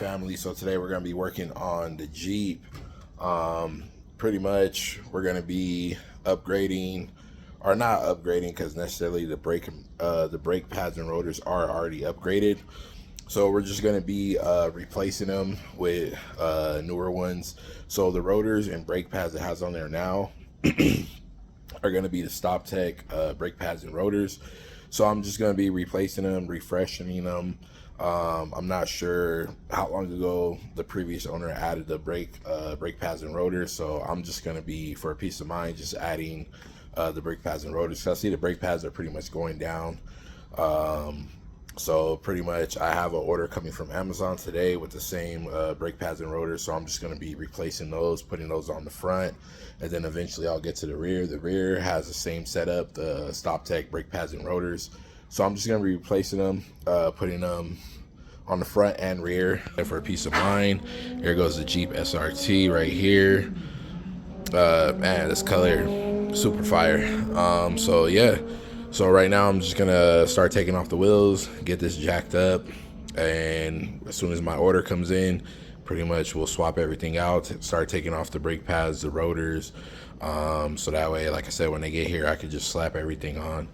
family. So today we're going to be working on the Jeep. Pretty much we're going to be upgrading, or not upgrading because necessarily the brake pads and rotors are already upgraded. So we're just going to be replacing them with newer ones. So the rotors and brake pads it has on there now are going to be the Stop Tech brake pads and rotors. So I'm just going to be replacing them, refreshing them. I'm not sure how long ago the previous owner added the brake pads and rotors, so I'm just going to be, for a peace of mind, just adding the brake pads and rotors. So I see the brake pads are pretty much going down. So pretty much I have an order coming from Amazon today with the same brake pads and rotors, so I'm just going to be replacing those, putting those on the front, and then eventually I'll get to the rear. The rear has the same setup, the Stop Tech brake pads and rotors. So I'm just going to be replacing them, putting them on the front and rear. And for a peace of mind, here goes the Jeep SRT right here. Man, this color, super fire. So yeah, so right now I'm just going to start taking off the wheels, get this jacked up, and as soon as my order comes in, pretty much we'll swap everything out, start taking off the brake pads, the rotors, so that way, like I said, when they get here, I could just slap everything on.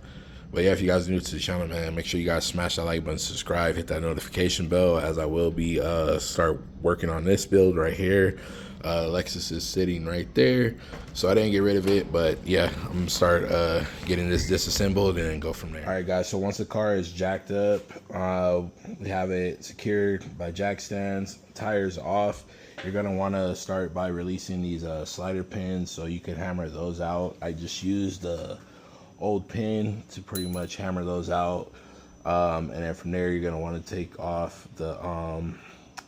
But yeah, if you guys are new to the channel, man, make sure you guys smash that like button, subscribe, hit that notification bell, as I will be start working on this build right here. Lexus is sitting right there, so I didn't get rid of it, but yeah, I'm gonna start getting this disassembled and then go from there. All right, guys, so once the car is jacked up, we have it secured by jack stands, tires off. You're gonna want to start by releasing these slider pins so you can hammer those out. I just used the old pin to pretty much hammer those out, and then from there you're going to want to take off the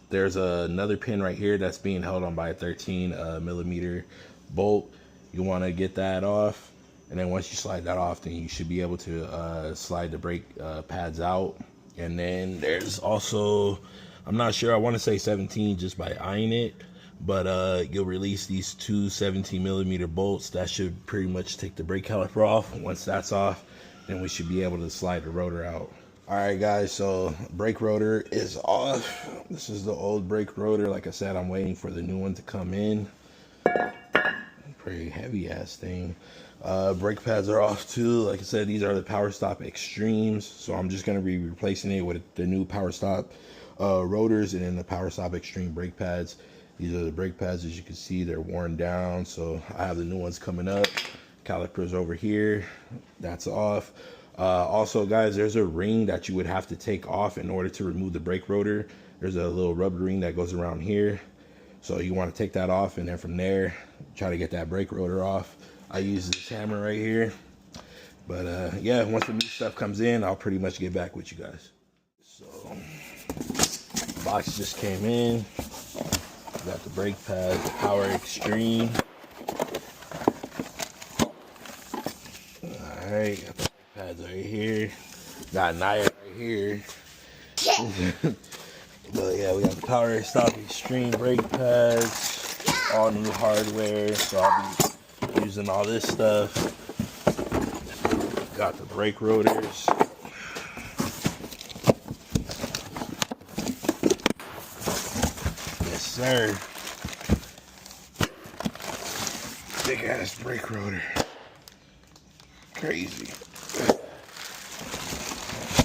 there's another pin right here that's being held on by a 13 millimeter bolt. You want to get that off, and then once you slide that off, then you should be able to slide the brake pads out. And then there's also, I'm not sure, I want to say 17 just by eyeing it, but you'll release these two 17 millimeter bolts. That should pretty much take the brake caliper off. Once that's off, then we should be able to slide the rotor out. All right, guys, so brake rotor is off. This is the old brake rotor. Like I said, I'm waiting for the new one to come in. Pretty heavy ass thing. Brake pads are off too. Like I said, these are the Power Stop Extremes, so I'm just going to be replacing it with the new Power Stop rotors and then the Power Stop Extreme brake pads. These are the brake pads. As you can see, they're worn down, so I have the new ones coming up. Calipers over here, that's off. Also, guys, there's a ring that you would have to take off in order to remove the brake rotor. There's a little rubber ring that goes around here, so you want to take that off, and then from there try to get that brake rotor off. I use this hammer right here, but yeah, once the new stuff comes in, I'll pretty much get back with you guys. So box just came in. Got the brake pads, the Power Extreme. Alright, got the brake pads right here. Got Naya right here. But yeah, we got the Power Stop Extreme brake pads, all new hardware, so I'll be using all this stuff. Got the brake rotors. Sir, big ass brake rotor, crazy.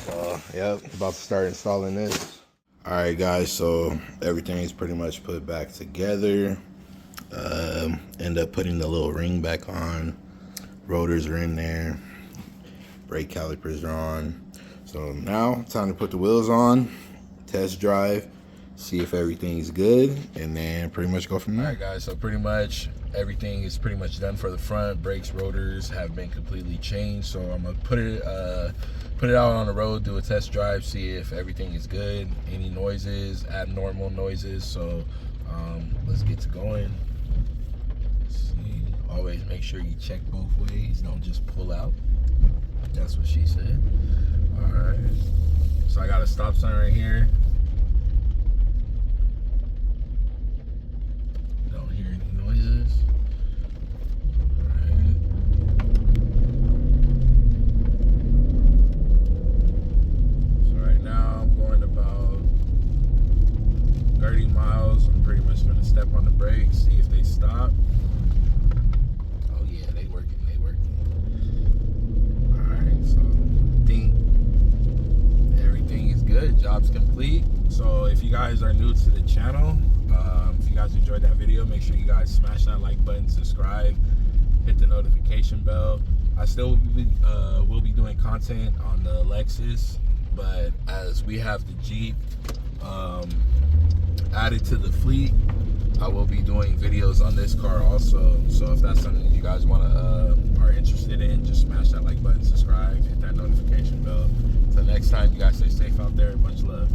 So yep, about to start installing this. All right, guys, so everything is pretty much put back together. End up putting the little ring back on. Rotors are in there. Brake calipers are on. So now time to put the wheels on, test drive, see if everything's good, and then pretty much go from there. All right, guys, so pretty much everything is pretty much done for the front. Brakes, rotors have been completely changed, so I'm gonna put it out on the road, do a test drive, see if everything is good, any noises, abnormal noises. So let's get to going. Let's see. Always make sure you check both ways, don't just pull out. That's what she said. All right, so I got a stop sign right here. just gonna step on the brakes, see if they stop. Oh yeah, they working. All right, so I think everything is good. Job's complete. So if you guys are new to the channel, if you guys enjoyed that video, make sure you guys smash that like button, subscribe, hit the notification bell. I still will be doing content on the Lexus, but as we have the Jeep added to the fleet, I will be doing videos on this car also. So if that's something you guys are interested in, just smash that like button, subscribe, hit that notification bell. Until next time, you guys stay safe out there. Much love.